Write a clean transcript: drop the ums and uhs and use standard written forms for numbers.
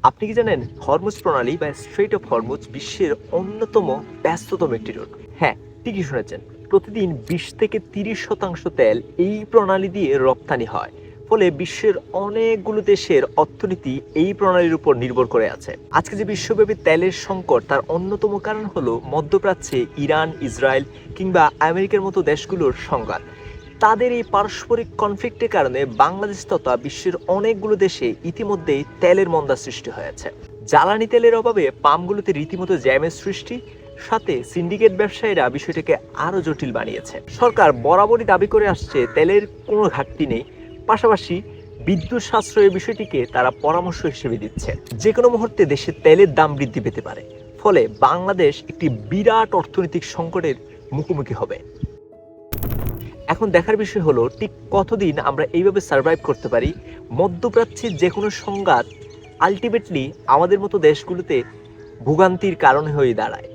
আপনি কি জানেন হরমুজ প্রণালী বা স্ট্রেইট অফ হরমুজ বিশ্বের অন্যতম ব্যস্ততম একটি রুট? হ্যাঁ, ঠিকই শুনেছেন। প্রতিদিন 20 থেকে 30% তেল এই প্রণালী দিয়ে রপ্তানি হয়। ফলে বিশ্বের অনেকগুলো দেশের অর্থনীতি এই প্রণালীর উপর নির্ভর করে আছে। আজকে যে বিশ্বব্যাপী তেলের সংকট তার অন্যতম কারণ হলো মধ্যপ্রাচ্যে ইরান, ইসরায়েল কিংবা আমেরিকার মতো দেশগুলোর সংঘাত। তাদের এই পারস্পরিক কনফ্লিক্টের কারণে বাংলাদেশ তথা বিশ্বের অনেকগুলো দেশে ইতিমধ্যেই তেলের মন্দা সৃষ্টি হয়েছে। জ্বালানি তেলের অভাবে পাম্পগুলোতে রীতিমতো জ্যামের সৃষ্টি, সাথে সিন্ডিকেট ব্যবসায়ীরা বিষয়টাকে আরও জটিল বানিয়েছে। সরকার বরাবরই দাবি করে আসছে তেলের কোনো ঘাটতি নেই, পাশাপাশি বিদ্যুৎ সাশ্রয়ের বিষয়টিকে তারা পরামর্শ হিসেবে দিচ্ছে। যে কোনো মুহূর্তে দেশে তেলের দাম বৃদ্ধি পেতে পারে, ফলে বাংলাদেশ একটি বিরাট অর্থনৈতিক সংকটের মুখোমুখি হবে। এখন দেখার বিষয় হলো ঠিক কতদিন আমরা এইভাবে সার্ভাইভ করতে পারি। মধ্যপ্রাচ্যের যে কোনো সংঘাত আলটিমেটলি আমাদের মতো দেশগুলোতে ভোগান্তির কারণ হয়ে দাঁড়ায়।